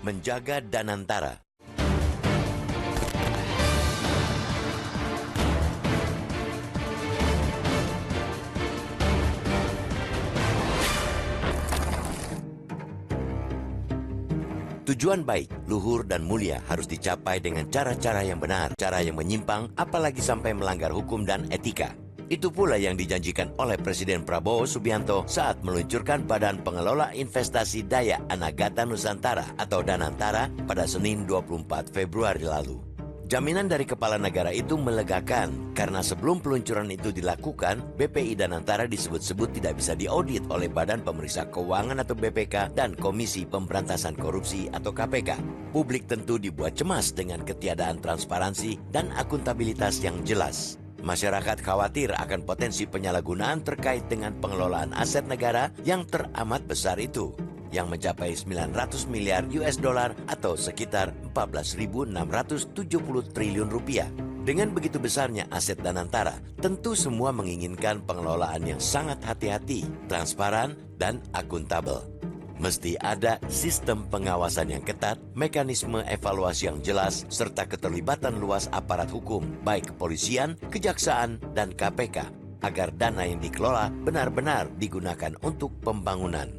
menjaga Danantara. Tujuan baik, luhur dan mulia harus dicapai dengan cara-cara yang benar, cara yang menyimpang, apalagi sampai melanggar hukum dan etika. Itu pula yang dijanjikan oleh Presiden Prabowo Subianto saat meluncurkan Badan Pengelola Investasi Daya Anagata Nusantara atau Danantara pada Senin 24 Februari lalu. Jaminan dari kepala negara itu melegakan karena sebelum peluncuran itu dilakukan, BPI Danantara disebut-sebut tidak bisa diaudit oleh Badan Pemeriksa Keuangan atau BPK dan Komisi Pemberantasan Korupsi atau KPK. Publik tentu dibuat cemas dengan ketiadaan transparansi dan akuntabilitas yang jelas. Masyarakat khawatir akan potensi penyalahgunaan terkait dengan pengelolaan aset negara yang teramat besar itu, yang mencapai 900 miliar US dollar atau sekitar 14.670 triliun rupiah. Dengan begitu besarnya aset Danantara, tentu semua menginginkan pengelolaan yang sangat hati-hati, transparan, dan akuntabel. Mesti ada sistem pengawasan yang ketat, mekanisme evaluasi yang jelas, serta keterlibatan luas aparat hukum, baik kepolisian, kejaksaan, dan KPK, agar dana yang dikelola benar-benar digunakan untuk pembangunan.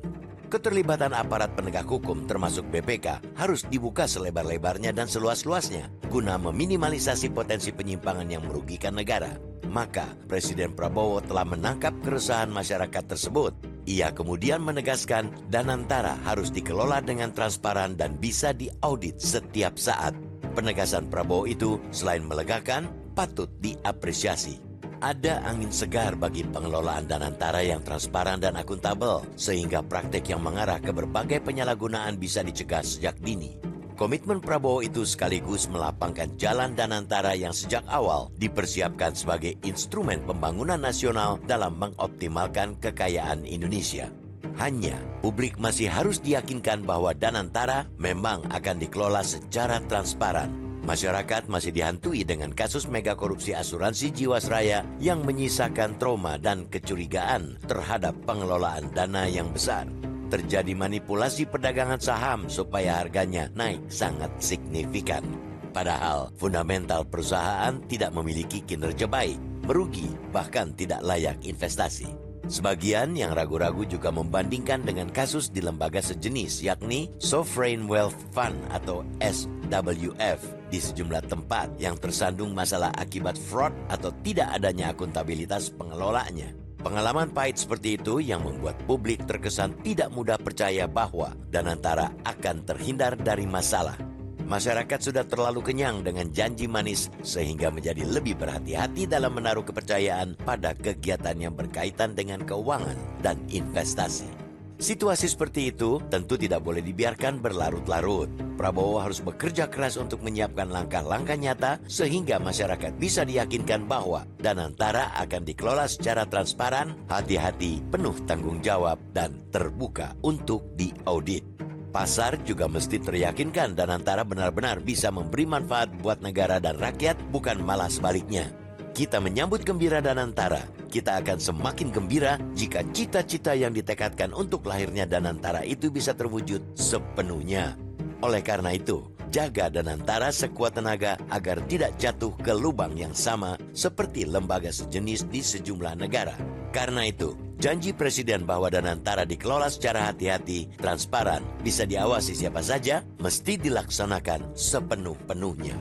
Keterlibatan aparat penegak hukum termasuk BPK harus dibuka selebar-lebarnya dan seluas-luasnya guna meminimalisasi potensi penyimpangan yang merugikan negara. Maka Presiden Prabowo telah menangkap keresahan masyarakat tersebut. Ia kemudian menegaskan Danantara harus dikelola dengan transparan dan bisa diaudit setiap saat. Penegasan Prabowo itu selain melegakan, patut diapresiasi. Ada angin segar bagi pengelolaan Danantara yang transparan dan akuntabel, sehingga praktek yang mengarah ke berbagai penyalahgunaan bisa dicegah sejak dini. Komitmen Prabowo itu sekaligus melapangkan jalan Danantara yang sejak awal dipersiapkan sebagai instrumen pembangunan nasional dalam mengoptimalkan kekayaan Indonesia. Hanya publik masih harus diyakinkan bahwa Danantara memang akan dikelola secara transparan. Masyarakat masih dihantui dengan kasus mega korupsi asuransi Jiwasraya yang menyisakan trauma dan kecurigaan terhadap pengelolaan dana yang besar. Terjadi manipulasi perdagangan saham supaya harganya naik sangat signifikan. Padahal fundamental perusahaan tidak memiliki kinerja baik, merugi, bahkan tidak layak investasi. Sebagian yang ragu-ragu juga membandingkan dengan kasus di lembaga sejenis yakni Sovereign Wealth Fund atau SWF di sejumlah tempat yang tersandung masalah akibat fraud atau tidak adanya akuntabilitas pengelolanya. Pengalaman pahit seperti itu yang membuat publik terkesan tidak mudah percaya bahwa Danantara akan terhindar dari masalah. Masyarakat sudah terlalu kenyang dengan janji manis sehingga menjadi lebih berhati-hati dalam menaruh kepercayaan pada kegiatan yang berkaitan dengan keuangan dan investasi. Situasi seperti itu tentu tidak boleh dibiarkan berlarut-larut. Prabowo harus bekerja keras untuk menyiapkan langkah-langkah nyata sehingga masyarakat bisa diyakinkan bahwa Danantara akan dikelola secara transparan, hati-hati, penuh tanggung jawab, dan terbuka untuk diaudit. Pasar juga mesti teryakinkan Danantara benar-benar bisa memberi manfaat buat negara dan rakyat, bukan malah sebaliknya. Kita menyambut gembira Danantara. Kita akan semakin gembira jika cita-cita yang ditekadkan untuk lahirnya Danantara itu bisa terwujud sepenuhnya. Oleh karena itu, jaga Danantara sekuat tenaga agar tidak jatuh ke lubang yang sama seperti lembaga sejenis di sejumlah negara. Karena itu, janji Presiden bahwa Danantara dikelola secara hati-hati, transparan, bisa diawasi siapa saja, mesti dilaksanakan sepenuh-penuhnya.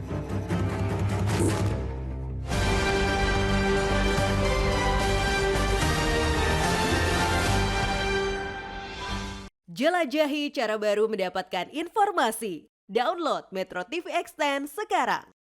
Jelajahi cara baru mendapatkan informasi. Download Metro TV Extend sekarang.